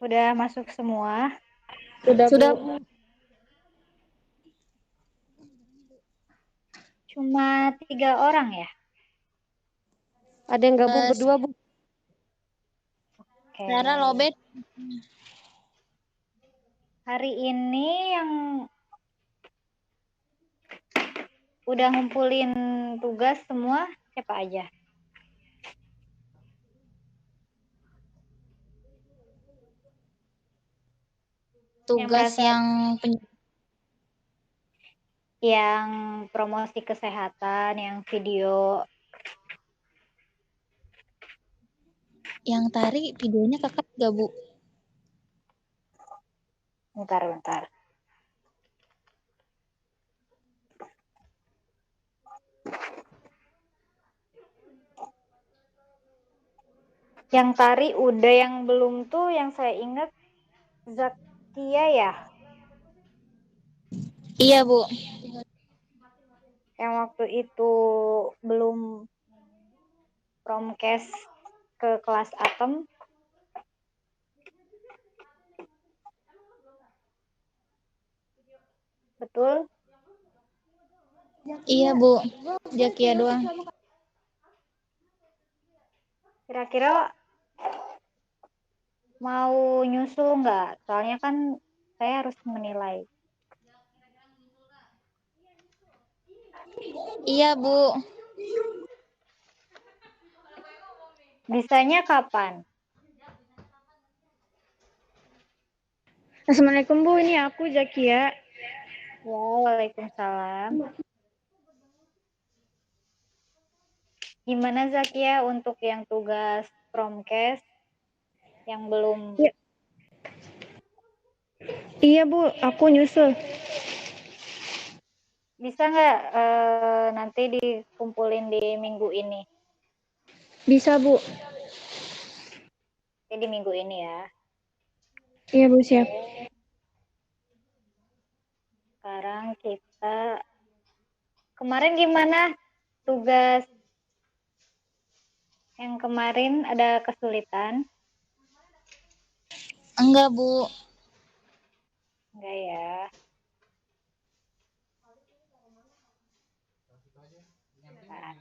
Udah masuk semua? Sudah, Bu. Cuma 3 orang ya? Ada yang gabung berdua, Bu. Oke. Sarah lobet. Hari ini yang udah ngumpulin tugas semua siapa aja? Tugas yang promosi kesehatan, yang video. yang tari videonya kakak gak, Bu? Bentar. Yang tari udah, yang belum tuh yang saya ingat Zakia ya? Iya, Bu. Yang waktu itu belum promkes ke kelas Atom. Betul? Iya, Bu. Zakia doang. Kira-kira mau nyusul nggak? Soalnya kan saya harus menilai. Iya, Bu. Bisanya kapan? Assalamualaikum, Bu. Ini aku Zakia. Ya, waalaikumsalam. Gimana Zakia untuk yang tugas promkes yang belum? Ya. Iya, Bu. Aku nyusul. Bisa nggak nanti dikumpulin di minggu ini? Bisa, Bu. Di minggu ini ya. Iya, Bu. Siap. Sekarang kita kemarin gimana tugas yang kemarin, ada kesulitan? Enggak, Bu. Enggak ya. Nah.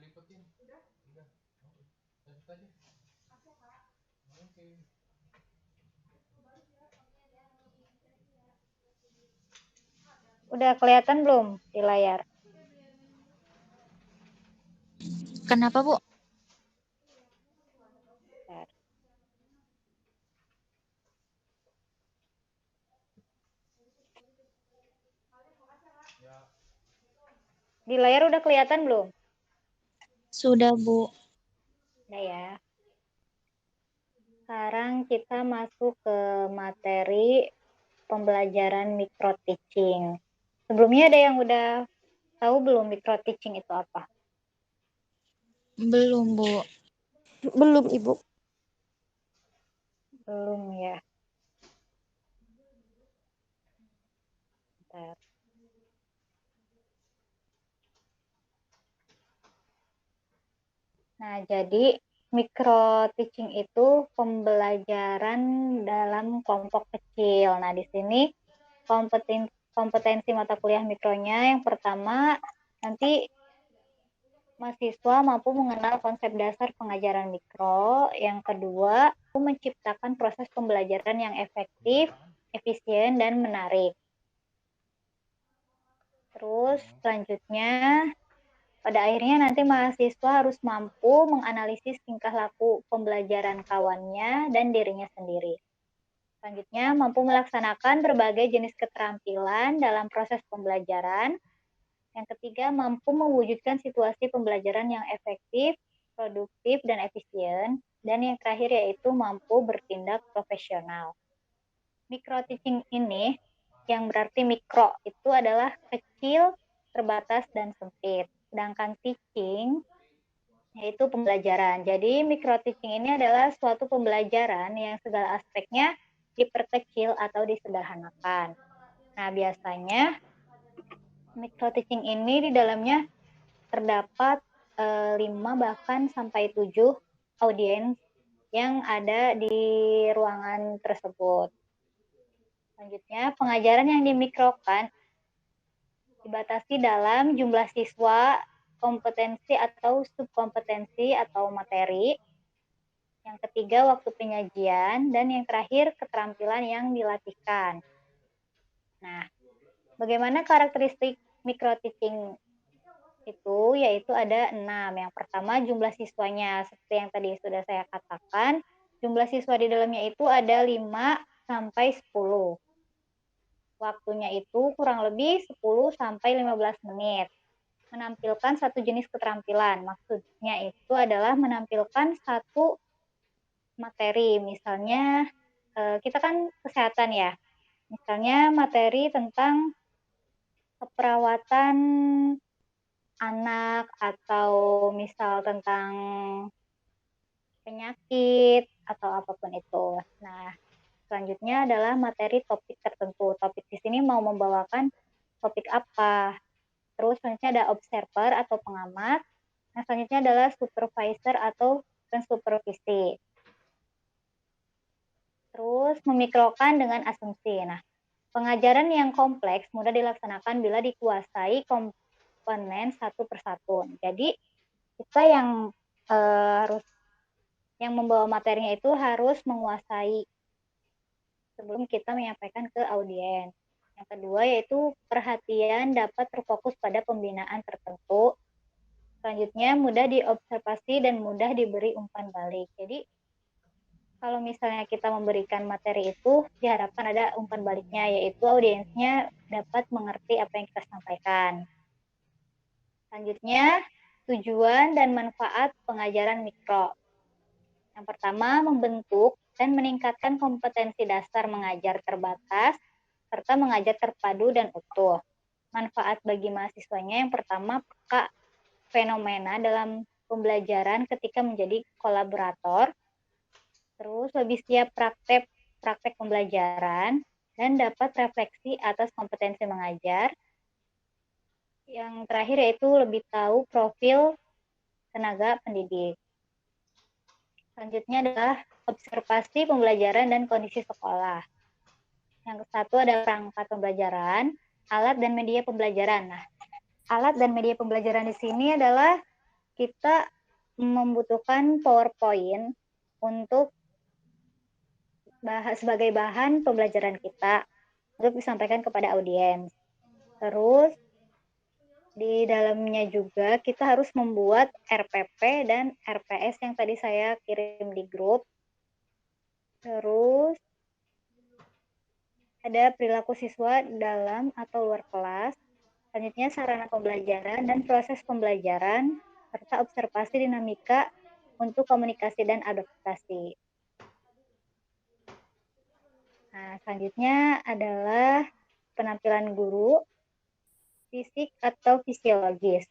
Udah kelihatan belum di layar? Kenapa, Bu? Bentar. Di layar udah kelihatan belum? Sudah, Bu. Udah ya. Sekarang kita masuk ke materi pembelajaran micro teaching. Sebelumnya ada yang udah tahu belum micro teaching itu apa? Belum, Bu. Belum, Ibu. Belum ya. Bentar. Nah, jadi micro teaching itu pembelajaran dalam kelompok kecil. Nah, di sini kompetensi mata kuliah mikronya yang pertama, nanti mahasiswa mampu mengenal konsep dasar pengajaran mikro. Yang kedua, menciptakan proses pembelajaran yang efektif, efisien, dan menarik. Terus selanjutnya, pada akhirnya nanti mahasiswa harus mampu menganalisis tingkah laku pembelajaran kawannya dan dirinya sendiri. Selanjutnya, mampu melaksanakan berbagai jenis keterampilan dalam proses pembelajaran. Yang ketiga, mampu mewujudkan situasi pembelajaran yang efektif, produktif, dan efisien. Dan yang terakhir yaitu mampu bertindak profesional. Micro teaching ini, yang berarti mikro, itu adalah kecil, terbatas, dan sempit. Sedangkan teaching yaitu pembelajaran. Jadi micro teaching ini adalah suatu pembelajaran yang segala aspeknya diperkecil atau disederhanakan. Nah, biasanya micro teaching ini di dalamnya terdapat 5 bahkan sampai 7 audiens yang ada di ruangan tersebut. Selanjutnya, pengajaran yang dimikrokan dibatasi dalam jumlah siswa, kompetensi atau subkompetensi atau materi. Yang ketiga, waktu penyajian. Dan yang terakhir, keterampilan yang dilatihkan. Nah, bagaimana karakteristik micro-teaching itu? Yaitu ada 6. Yang pertama, jumlah siswanya. Seperti yang tadi sudah saya katakan, jumlah siswa di dalamnya itu ada 5 sampai 10. Waktunya itu kurang lebih 10 sampai 15 menit. Menampilkan satu jenis keterampilan. Maksudnya itu adalah menampilkan satu materi. Misalnya, kita kan kesehatan ya. Misalnya materi tentang keperawatan anak atau misal tentang penyakit atau apapun itu. Nah, selanjutnya adalah materi topik tertentu. Topik di sini mau membawakan topik apa. Terus selanjutnya ada observer atau pengamat. Nah, selanjutnya adalah supervisor atau pensupervisi. Terus memikrokan dengan asumsi. Nah, pengajaran yang kompleks mudah dilaksanakan bila dikuasai komponen satu persatu. Jadi, kita yang harus yang membawa materinya itu harus menguasai sebelum kita menyampaikan ke audiens. Yang kedua yaitu perhatian dapat terfokus pada pembinaan tertentu. Selanjutnya mudah diobservasi dan mudah diberi umpan balik. Jadi kalau misalnya kita memberikan materi itu diharapkan ada umpan baliknya, yaitu audiensnya dapat mengerti apa yang kita sampaikan. Selanjutnya tujuan dan manfaat pengajaran mikro. Yang pertama, membentuk dan meningkatkan kompetensi dasar mengajar terbatas, serta mengajar terpadu dan utuh. Manfaat bagi mahasiswanya yang pertama, peka fenomena dalam pembelajaran ketika menjadi kolaborator, terus lebih siap praktek pembelajaran, dan dapat refleksi atas kompetensi mengajar. Yang terakhir yaitu lebih tahu profil tenaga pendidik. Selanjutnya adalah observasi pembelajaran dan kondisi sekolah. Yang satu ada perangkat pembelajaran, alat dan media pembelajaran. Nah, alat dan media pembelajaran di sini adalah kita membutuhkan PowerPoint untuk sebagai bahan pembelajaran kita untuk disampaikan kepada audiens. Terus di dalamnya juga kita harus membuat RPP dan RPS yang tadi saya kirim di grup. Terus ada perilaku siswa dalam atau luar kelas. Selanjutnya sarana pembelajaran dan proses pembelajaran, serta observasi dinamika untuk komunikasi dan adaptasi. Nah, selanjutnya adalah penampilan guru, fisik atau fisiologis.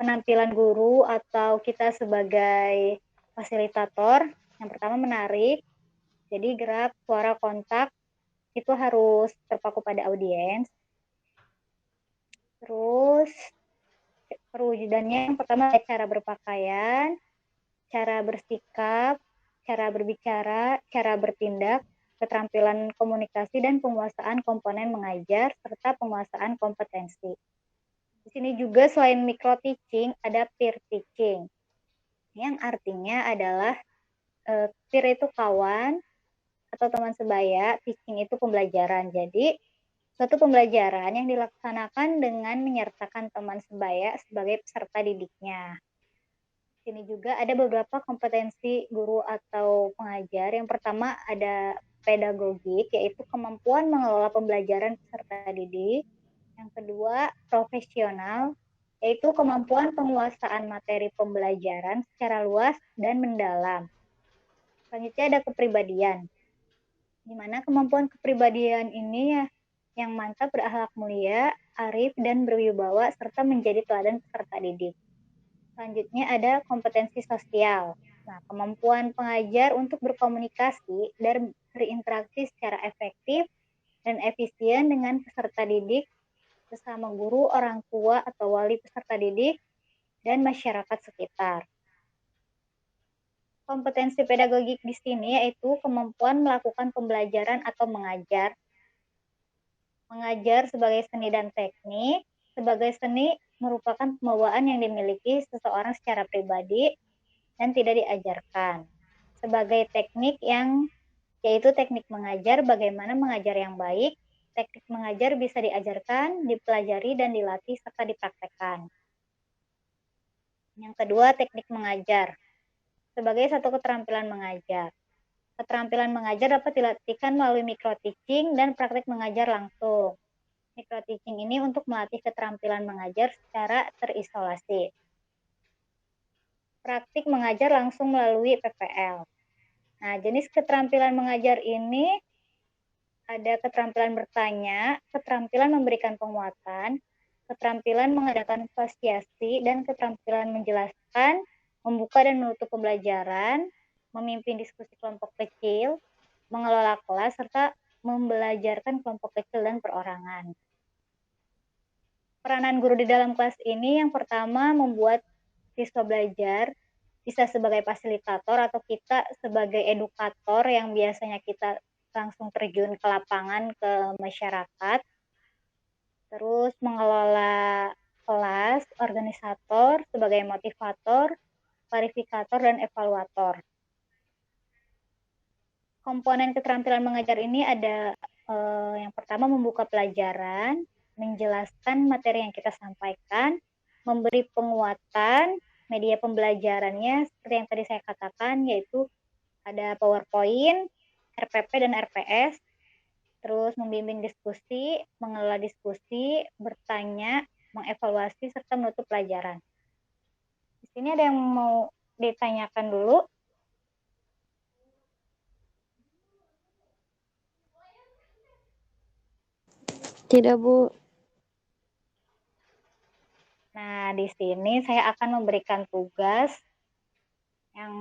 Penampilan guru atau kita sebagai fasilitator, yang pertama menarik, jadi gerak, suara, kontak, itu harus terpaku pada audiens. Terus perwujudannya yang pertama cara berpakaian, cara bersikap, cara berbicara, cara bertindak, keterampilan komunikasi dan penguasaan komponen mengajar, serta penguasaan kompetensi. Di sini juga selain micro teaching, ada peer teaching, yang artinya adalah peer itu kawan atau teman sebaya, teaching itu pembelajaran. Jadi, suatu pembelajaran yang dilaksanakan dengan menyertakan teman sebaya sebagai peserta didiknya. Di sini juga ada beberapa kompetensi guru atau pengajar. Yang pertama ada pedagogik, yaitu kemampuan mengelola pembelajaran peserta didik. Yang kedua, profesional, yaitu kemampuan penguasaan materi pembelajaran secara luas dan mendalam. Selanjutnya ada kepribadian, di mana kemampuan kepribadian ini ya yang mantap, berakhlak mulia, arif, dan berwibawa, serta menjadi teladan peserta didik. Selanjutnya ada kompetensi sosial. Nah, kemampuan pengajar untuk berkomunikasi dan berinteraksi secara efektif dan efisien dengan peserta didik, sesama guru, orang tua, atau wali peserta didik, dan masyarakat sekitar. Kompetensi pedagogik di sini yaitu kemampuan melakukan pembelajaran atau mengajar. Mengajar sebagai seni dan teknik. Sebagai seni merupakan pembawaan yang dimiliki seseorang secara pribadi dan tidak diajarkan. Sebagai teknik yaitu teknik mengajar, bagaimana mengajar yang baik. Teknik mengajar bisa diajarkan, dipelajari, dan dilatih serta dipraktekkan. Yang kedua, teknik mengajar. Sebagai satu keterampilan mengajar. Keterampilan mengajar dapat dilatihkan melalui micro-teaching dan praktek mengajar langsung. Micro-teaching ini untuk melatih keterampilan mengajar secara terisolasi. Praktik mengajar langsung melalui PPL. Nah, jenis keterampilan mengajar ini ada keterampilan bertanya, keterampilan memberikan penguatan, keterampilan mengadakan fasiliasi, dan keterampilan menjelaskan, membuka dan menutup pembelajaran, memimpin diskusi kelompok kecil, mengelola kelas, serta membelajarkan kelompok kecil dan perorangan. Peranan guru di dalam kelas ini yang pertama membuat siswa belajar, bisa sebagai fasilitator atau kita sebagai edukator yang biasanya kita langsung terjun ke lapangan, ke masyarakat. Terus mengelola kelas, organisator sebagai motivator, verifikator, dan evaluator. Komponen keterampilan mengajar ini ada yang pertama membuka pelajaran, menjelaskan materi yang kita sampaikan, memberi penguatan, media pembelajarannya seperti yang tadi saya katakan, yaitu ada PowerPoint, RPP, dan RPS, terus membimbing diskusi, mengelola diskusi, bertanya, mengevaluasi, serta menutup pelajaran. Di sini ada yang mau ditanyakan dulu? Tidak, Bu. Nah, di sini saya akan memberikan tugas. Yang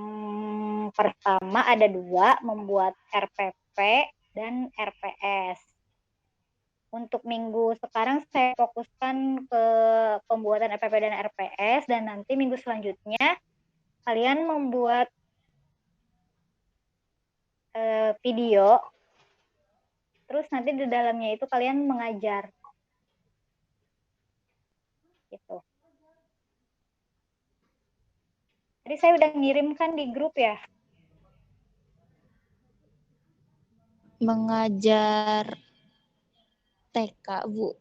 pertama ada 2, membuat RPP dan RPS. Untuk minggu sekarang saya fokuskan ke pembuatan RPP dan RPS, dan nanti minggu selanjutnya kalian membuat video, terus nanti di dalamnya itu kalian mengajar. Gitu. Tadi saya udah ngirimkan di grup ya. Mengajar TK, Bu.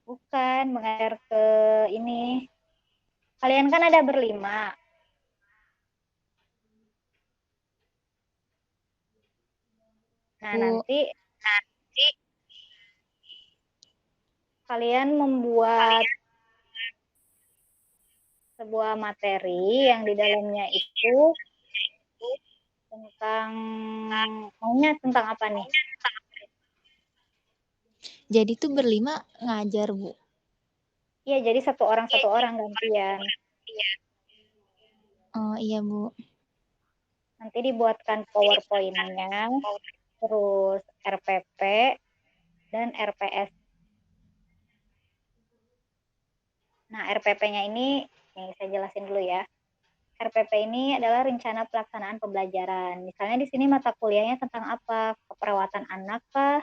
Bukan, mengajar ke ini. Kalian kan ada berlima. Nah, Bu. nanti kalian membuat sebuah materi yang di dalamnya itu maunya tentang apa nih? Jadi tuh berlima ngajar, Bu. Iya, jadi satu orang gantian. Oh iya, Bu. Nanti dibuatkan PowerPoint-nya, terus RPP, dan RPS. Nah, RPP-nya ini saya jelasin dulu ya. RPP ini adalah rencana pelaksanaan pembelajaran. Misalnya di sini mata kuliahnya tentang apa? Keperawatan anak kah?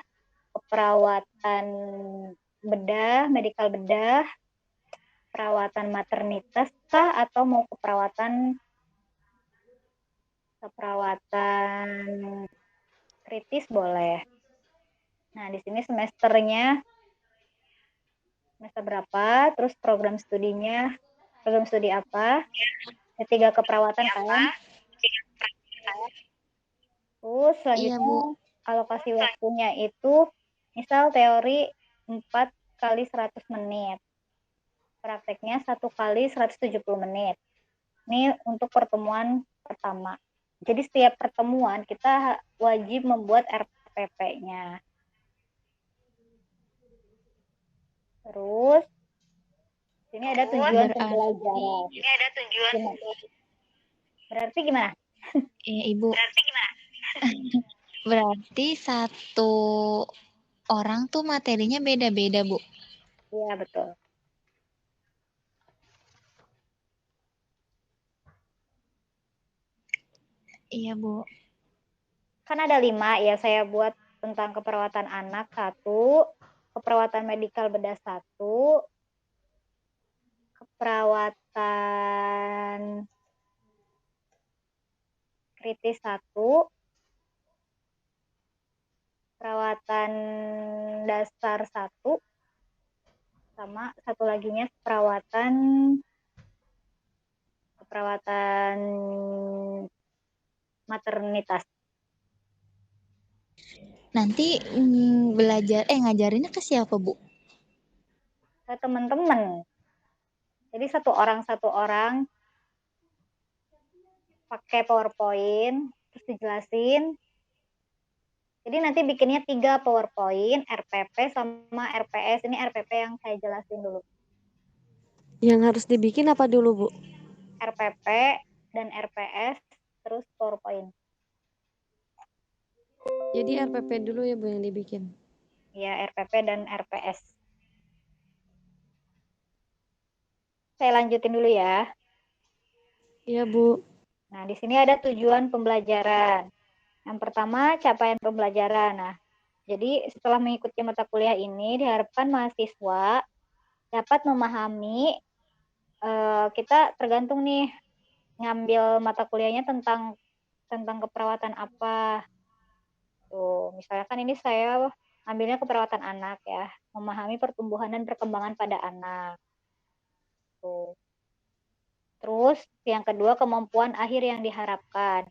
Keperawatan bedah, medikal bedah, perawatan maternitas kah, atau mau keperawatan kritis boleh. Nah, di sini semesternya semester berapa, terus program studi apa, D3 keperawatan kan. Terus selanjutnya Iya, Bu. alokasi waktunya itu misal teori 4 kali 100 menit. Prakteknya 1 kali 170 menit. Ini untuk pertemuan pertama. Jadi setiap pertemuan kita wajib membuat RPP-nya. Terus sini ada tujuan pembelajaran. Berarti gimana? Iya, Ibu. Berarti satu orang tuh materinya beda-beda, Bu. Iya, betul. Iya, Bu. Kan ada 5 ya, saya buat tentang keperawatan anak 1, keperawatan medikal bedah 1, keperawatan kritis 1, perawatan dasar 1, sama satu laginya keperawatan maternitas. Nanti ngajarinnya ke siapa, Bu? Ke teman-teman. Jadi satu orang pakai PowerPoint, terus dijelasin. Jadi nanti bikinnya 3 PowerPoint, RPP sama RPS. Ini RPP yang saya jelasin dulu. Yang harus dibikin apa dulu, Bu? RPP dan RPS, terus PowerPoint. Jadi RPP dulu ya, Bu, yang dibikin. Ya, RPP dan RPS. Saya lanjutin dulu ya. Iya, Bu. Nah, di sini ada tujuan pembelajaran. Yang pertama, capaian pembelajaran. Nah, jadi setelah mengikuti mata kuliah ini, diharapkan mahasiswa dapat memahami, kita tergantung nih ngambil mata kuliahnya tentang keperawatan apa. Tuh, misalkan ini saya ambilnya keperawatan anak ya, memahami pertumbuhan dan perkembangan pada anak. Tuh. Terus yang kedua, kemampuan akhir yang diharapkan.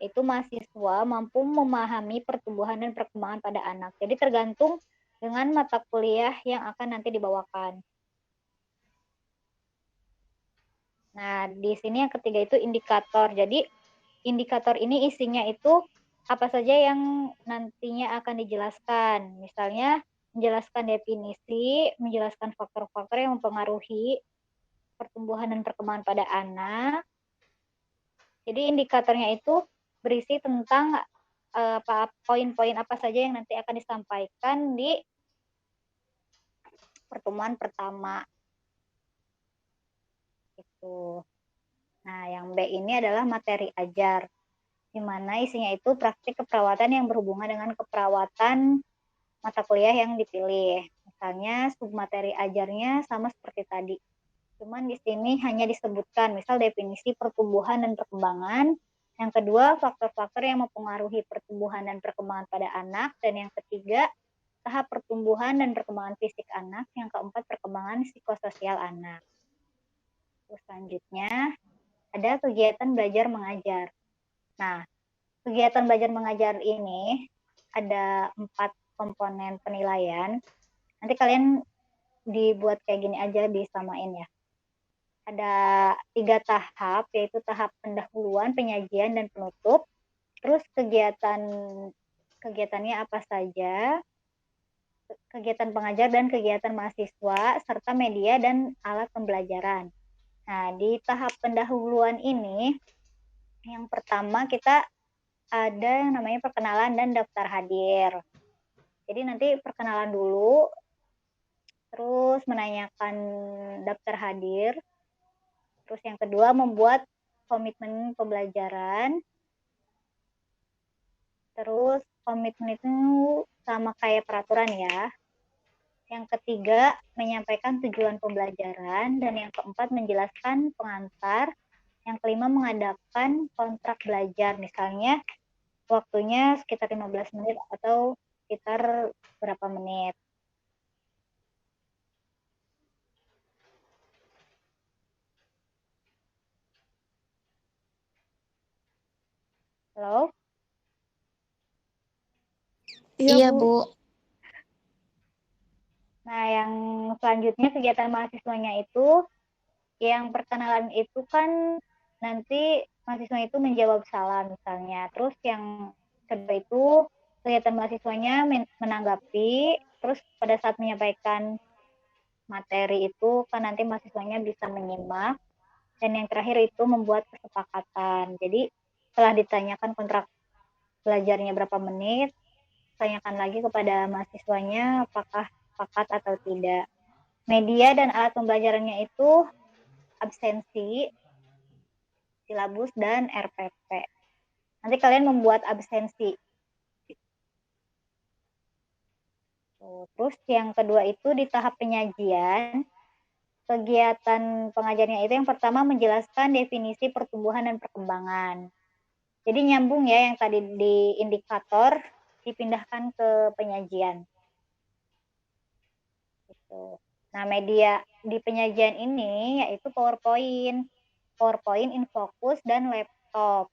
Itu mahasiswa mampu memahami pertumbuhan dan perkembangan pada anak. Jadi tergantung dengan mata kuliah yang akan nanti dibawakan. Nah, di sini yang ketiga itu indikator. Jadi indikator ini isinya itu apa saja yang nantinya akan dijelaskan. Misalnya menjelaskan definisi, menjelaskan faktor-faktor yang mempengaruhi pertumbuhan dan perkembangan pada anak. Jadi indikatornya itu berisi tentang poin-poin apa saja yang nanti akan disampaikan di pertemuan pertama. Itu. Nah, yang B ini adalah materi ajar, di mana isinya itu praktik keperawatan yang berhubungan dengan keperawatan mata kuliah yang dipilih. Misalnya submateri ajarnya sama seperti tadi. Cuman di sini hanya disebutkan, misal definisi pertumbuhan dan perkembangan. Yang kedua, faktor-faktor yang mempengaruhi pertumbuhan dan perkembangan pada anak. Dan yang ketiga, tahap pertumbuhan dan perkembangan fisik anak. Yang keempat, perkembangan psikososial anak. Terus selanjutnya, ada kegiatan belajar mengajar. Nah, kegiatan belajar mengajar ini ada 4 komponen penilaian. Nanti kalian dibuat kayak gini aja, disamain ya. Ada 3 tahap, yaitu tahap pendahuluan, penyajian, dan penutup. Terus kegiatannya apa saja, kegiatan pengajar dan kegiatan mahasiswa, serta media dan alat pembelajaran. Nah, di tahap pendahuluan ini, yang pertama kita ada yang namanya perkenalan dan daftar hadir. Jadi nanti perkenalan dulu, terus menanyakan daftar hadir. Terus yang kedua, membuat komitmen pembelajaran. Terus komitmen itu sama kayak peraturan ya. Yang ketiga, menyampaikan tujuan pembelajaran. Dan yang keempat, menjelaskan pengantar. Yang kelima, mengadakan kontrak belajar. Misalnya, waktunya sekitar 15 menit atau sekitar berapa menit. Halo? Iya, Bu. Nah, yang selanjutnya kegiatan mahasiswanya itu, yang perkenalan itu kan nanti mahasiswa itu menjawab salam misalnya. Terus yang kedua itu kegiatan mahasiswanya menanggapi, terus pada saat menyampaikan materi itu kan nanti mahasiswanya bisa menyimak. Dan yang terakhir itu membuat kesepakatan. Jadi setelah ditanyakan kontrak belajarnya berapa menit, tanyakan lagi kepada mahasiswanya apakah sepakat atau tidak. Media dan alat pembelajarannya itu absensi, silabus, dan RPP. Nanti kalian membuat absensi. Terus yang kedua itu di tahap penyajian, kegiatan pengajarnya itu yang pertama menjelaskan definisi pertumbuhan dan perkembangan. Jadi nyambung ya yang tadi di indikator dipindahkan ke penyajian. Gitu. Nah, media di penyajian ini yaitu PowerPoint, InFocus, dan laptop.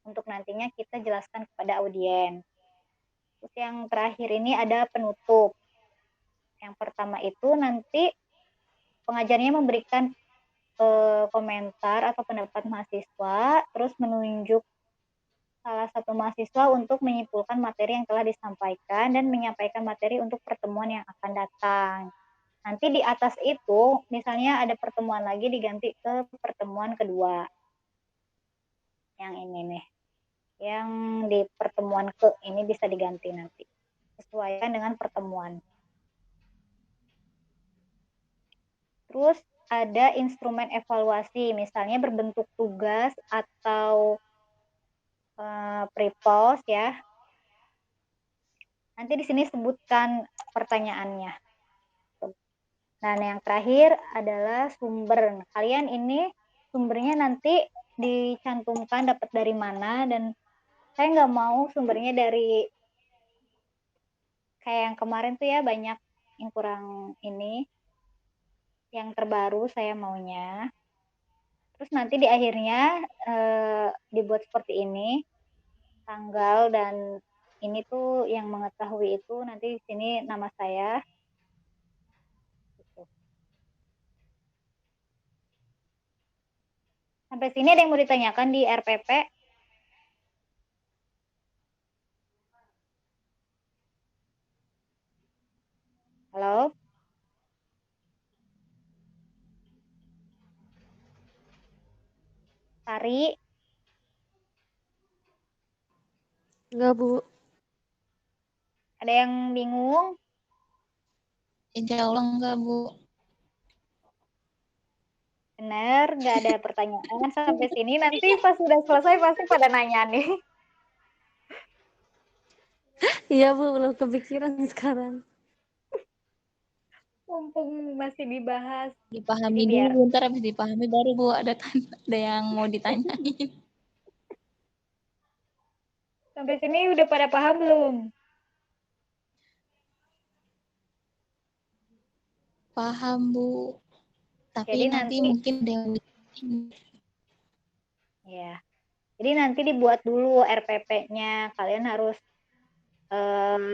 Untuk nantinya kita jelaskan kepada audiens. Terus yang terakhir ini ada penutup. Yang pertama itu nanti pengajarnya memberikan komentar atau pendapat mahasiswa, terus menunjuk salah satu mahasiswa untuk menyimpulkan materi yang telah disampaikan dan menyampaikan materi untuk pertemuan yang akan datang. Nanti di atas itu, misalnya ada pertemuan lagi diganti ke pertemuan kedua. Yang ini nih. Yang di pertemuan ke ini bisa diganti nanti. Sesuaikan dengan pertemuan. Terus ada instrumen evaluasi, misalnya berbentuk tugas atau pre-post ya. Nanti di sini sebutkan pertanyaannya. Dan yang terakhir adalah sumber. Kalian ini sumbernya nanti dicantumkan dapat dari mana, dan saya nggak mau sumbernya dari kayak yang kemarin tuh ya, banyak yang kurang ini. Yang terbaru saya maunya. Terus nanti di akhirnya dibuat seperti ini, tanggal dan ini tuh yang mengetahui itu nanti di sini nama saya. Gitu. Sampai sini ada yang mau ditanyakan di RPP? Halo? Sari? Enggak, Bu. Ada yang bingung? Insya Allah enggak, Bu. Benar, nggak ada pertanyaan sampai sini. Nanti pas sudah selesai pasti pada nanya nih. Iya, Bu, belum kepikiran sekarang. Mumpung masih dibahas. Dipahami Jadi dulu, biar ntar habis dipahami baru Bu ada yang mau ditanyain. sampai sini udah pada paham belum? Paham Bu. Tapi Jadi nanti nanti mungkin ada yang ya. Jadi nanti dibuat dulu RPP-nya. Kalian harus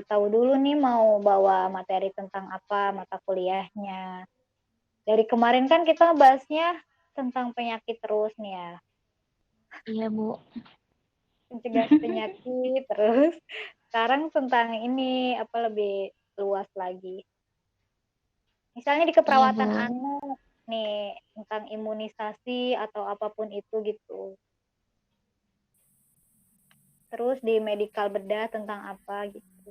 tahu dulu nih mau bawa materi tentang apa mata kuliahnya. Dari kemarin kan kita bahasnya tentang penyakit terus nih ya. Iya Bu. Mencegah penyakit terus. Sekarang tentang ini apa lebih luas lagi. Misalnya di Iya keperawatan Bu. anak nih tentang imunisasi atau apapun itu gitu. Terus di medical bedah tentang apa gitu.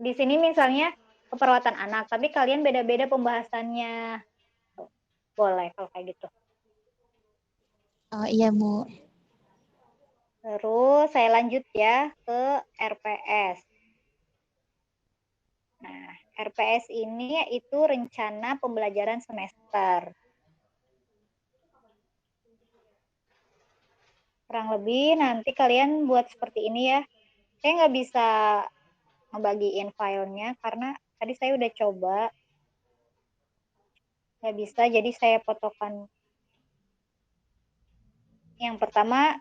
Di sini misalnya keperawatan anak, tapi kalian beda-beda pembahasannya. Boleh kalau kayak gitu. Oh iya Bu. Terus saya lanjut ya ke RPS. Nah, RPS ini yaitu rencana pembelajaran semester. Kurang lebih nanti kalian buat seperti ini ya. Saya nggak bisa ngebagiin filenya karena tadi saya udah coba. Nggak bisa, jadi saya fotokan. Yang pertama,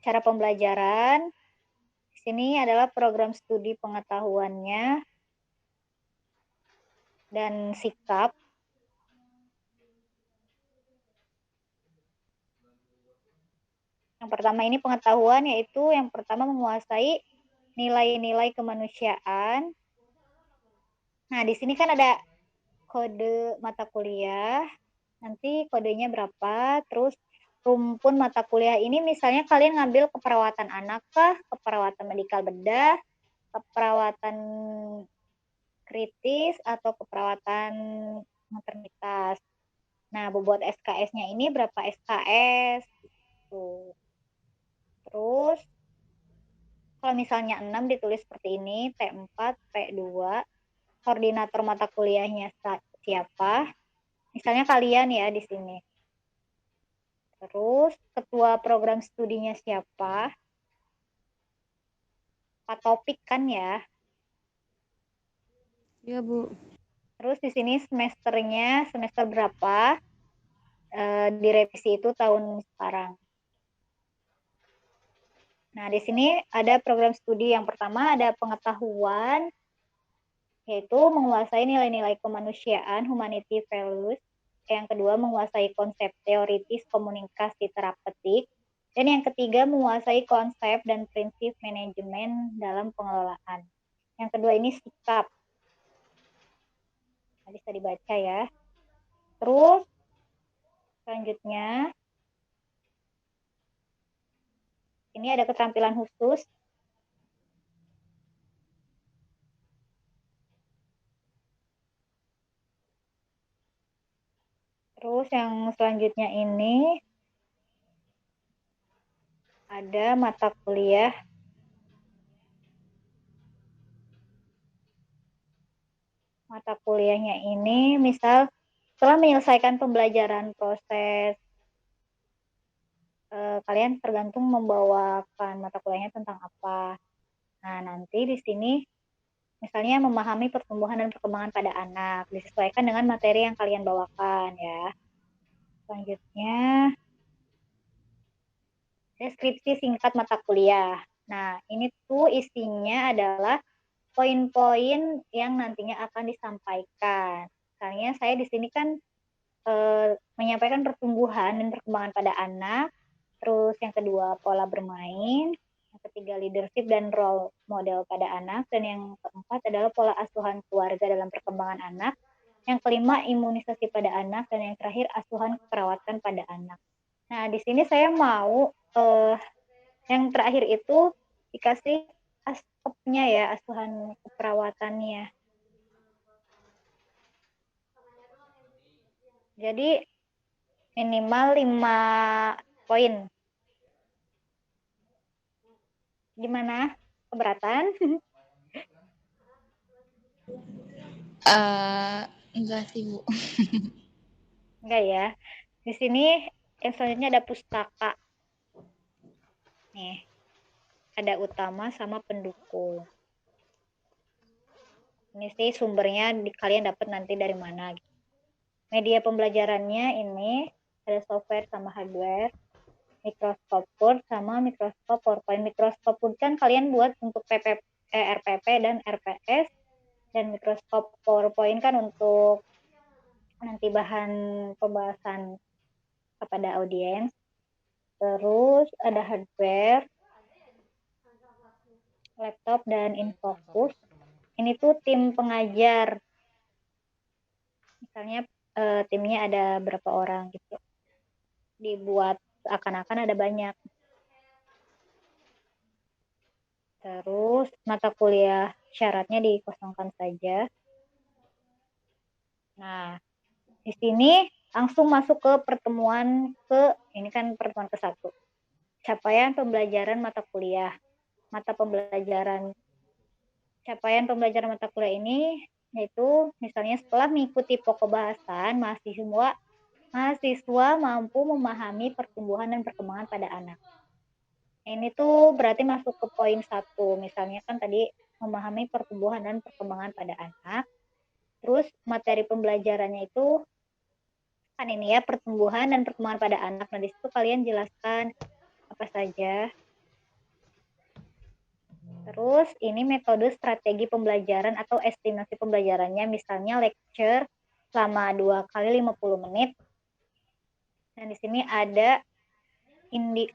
cara pembelajaran. Di sini adalah program studi pengetahuannya dan sikap. Yang pertama ini pengetahuan, yaitu yang pertama menguasai nilai-nilai kemanusiaan. Nah, di sini kan ada kode mata kuliah, nanti kodenya berapa, terus rumpun mata kuliah ini misalnya kalian ngambil keperawatan anak kah, keperawatan medikal bedah, keperawatan kritis, atau keperawatan maternitas. Nah, bobot SKS-nya ini berapa SKS? Tuh. Terus, kalau misalnya 6 ditulis seperti ini, T4, T2, koordinator mata kuliahnya siapa? Misalnya kalian ya di sini. Terus, ketua program studinya siapa? 4 topik kan ya. Iya, Bu. Terus di sini semesternya, semester berapa? Direvisi itu tahun sekarang. Nah, di sini ada program studi yang pertama ada pengetahuan, yaitu menguasai nilai-nilai kemanusiaan, humanity values. Yang kedua, menguasai konsep teoritis komunikasi terapeutik. Dan yang ketiga, menguasai konsep dan prinsip manajemen dalam pengelolaan. Yang kedua ini sikap. Nah, bisa dibaca ya. Terus, selanjutnya, ini ada keterampilan khusus. Terus yang selanjutnya ini ada mata kuliah. Mata kuliahnya ini misal setelah menyelesaikan pembelajaran proses, kalian tergantung membawakan mata kuliahnya tentang apa. Nah, nanti di sini misalnya memahami pertumbuhan dan perkembangan pada anak, disesuaikan dengan materi yang kalian bawakan ya. Selanjutnya, deskripsi singkat mata kuliah. Nah, ini tuh isinya adalah poin-poin yang nantinya akan disampaikan. Misalnya saya di sini kan menyampaikan pertumbuhan dan perkembangan pada anak, terus yang kedua pola bermain, yang ketiga leadership dan role model pada anak, dan yang keempat adalah pola asuhan keluarga dalam perkembangan anak, yang kelima imunisasi pada anak, dan yang terakhir asuhan keperawatan pada anak. Nah, di sini saya mau yang terakhir itu dikasih aspeknya ya, asuhan keperawatannya. Jadi minimal 5 poin. Gimana? Keberatan? Enggak sih, Bu. Enggak ya. Di sini yang selanjutnya ada pustaka. Nih, ada utama sama pendukung. Ini sih sumbernya kalian dapat nanti dari mana. Media pembelajarannya ini ada software sama hardware, Microsoft Word sama Microsoft PowerPoint. Microsoft Word kan kalian buat untuk RPP dan RPS, dan Microsoft PowerPoint kan untuk nanti bahan pembahasan kepada audiens. Terus ada hardware, laptop, dan Infocus. Ini tuh tim pengajar. Misalnya timnya ada berapa orang gitu. Dibuat seakan-akan ada banyak. Terus mata kuliah syaratnya dikosongkan saja. Nah, di sini langsung masuk ke pertemuan ini kan pertemuan ke-1. Capaian pembelajaran mata kuliah. Capaian pembelajaran mata kuliah ini yaitu misalnya setelah mengikuti pokok bahasan, mahasiswa mampu memahami pertumbuhan dan perkembangan pada anak. Ini tuh berarti masuk ke poin 1. Misalnya kan tadi memahami pertumbuhan dan perkembangan pada anak. Terus materi pembelajarannya itu kan ini ya, pertumbuhan dan perkembangan pada anak. Nah, di situ kalian jelaskan apa saja. Terus ini metode strategi pembelajaran atau estimasi pembelajarannya, misalnya lecture selama 2 kali 50 menit. Dan di sini ada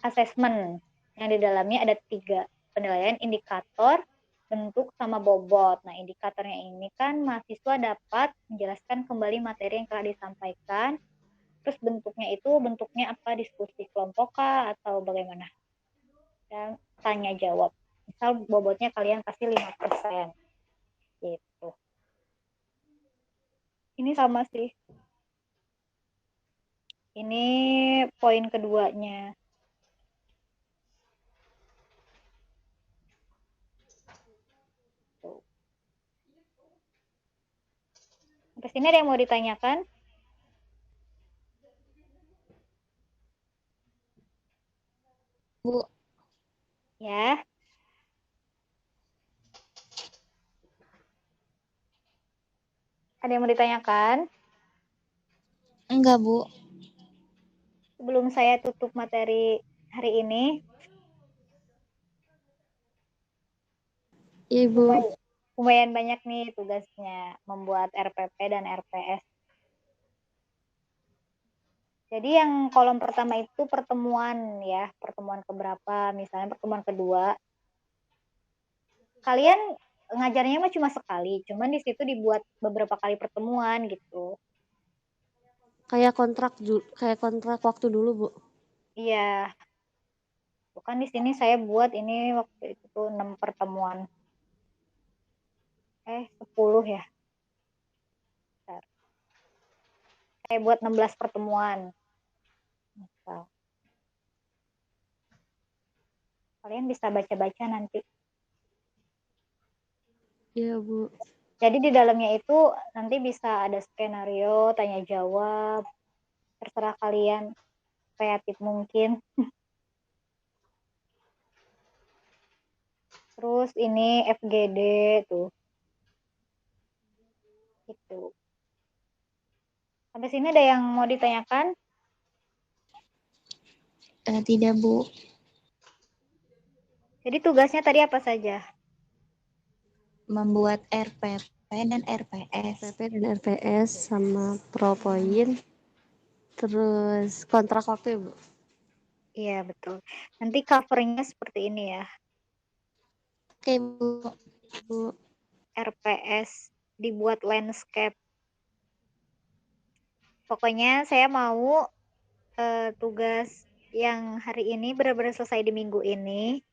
assessment yang di dalamnya ada 3 penilaian: indikator, bentuk, sama bobot. Nah, indikatornya ini kan mahasiswa dapat menjelaskan kembali materi yang telah disampaikan. Terus bentuknya apa, diskusi kelompok kah atau bagaimana? Dan tanya jawab. Misal bobotnya kalian kasih 5%. Gitu. Ini sama sih. Ini poin keduanya. Tuh. Sampai sini ada yang mau ditanyakan? Bu. Ya. Ada yang mau ditanyakan? Enggak, Bu. Sebelum saya tutup materi hari ini, Iya, Bu. lumayan banyak nih tugasnya membuat RPP dan RPS. Jadi yang kolom pertama itu pertemuan ya, pertemuan keberapa, misalnya pertemuan kedua. Kalian ngajarnya mah cuma sekali, cuman di situ dibuat beberapa kali pertemuan gitu. Kayak kontrak waktu dulu, Bu. Iya. Bukan di sini saya buat ini waktu itu 6 pertemuan. 10 ya. Bentar. Saya buat 16 pertemuan. Misal. Kalian bisa baca-baca nanti. Iya, Bu. Jadi di dalamnya itu nanti bisa ada skenario, tanya jawab, terserah kalian, kreatif mungkin. Terus ini FGD tuh. Gitu. Sampai sini ada yang mau ditanyakan? Tidak, Bu. Jadi tugasnya tadi apa saja? Membuat RPP dan RPS. RPP dan RPS sama ProPoint. Terus kontrak waktu ya, Bu? Iya, betul. Nanti covernya seperti ini ya. Oke, Bu. Bu. RPS dibuat landscape. Pokoknya saya mau tugas yang hari ini benar-benar selesai di minggu ini.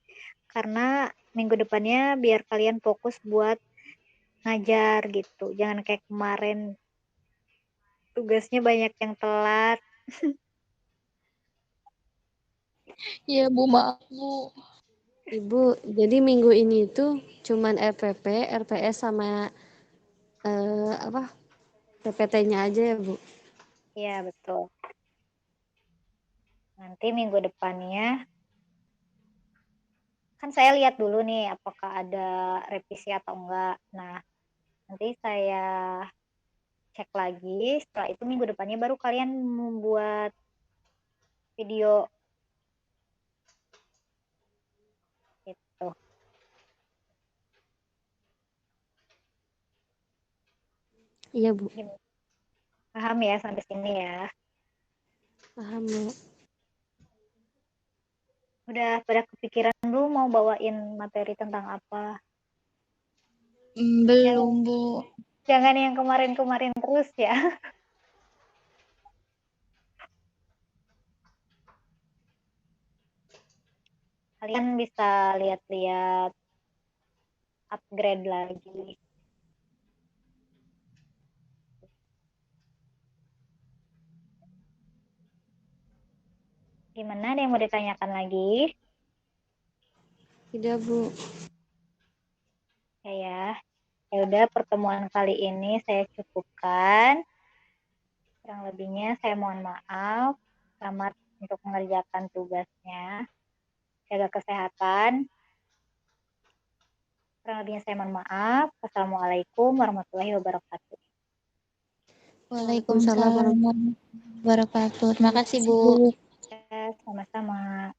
Karena minggu depannya biar kalian fokus buat ngajar gitu. Jangan kayak kemarin tugasnya banyak yang telat. Iya, Bu. Maaf, Bu. Ibu, jadi minggu ini tuh cuman RPP, RPS sama PPT-nya aja ya, Bu? Iya, betul. Nanti minggu depannya kan saya lihat dulu nih apakah ada revisi atau enggak. Nah, nanti saya cek lagi. Setelah itu minggu depannya baru kalian membuat video gitu. Iya, Bu. Paham ya sampai sini ya? Paham, Bu. Udah pada kepikiran belum mau bawain materi tentang apa? Belum, Bu. Jangan yang kemarin-kemarin terus ya. Kalian bisa lihat-lihat upgrade lagi. Gimana? Ada yang mau ditanyakan lagi? Tidak, Bu. Ya. Ya udah pertemuan kali ini saya cukupkan. Kurang lebihnya saya mohon maaf. Selamat untuk mengerjakan tugasnya. Jaga kesehatan. Kurang lebihnya saya mohon maaf. Wassalamualaikum warahmatullahi wabarakatuh. Waalaikumsalam warahmatullahi wabarakatuh. Terima kasih, Bu. Bu. Ya, sama-sama.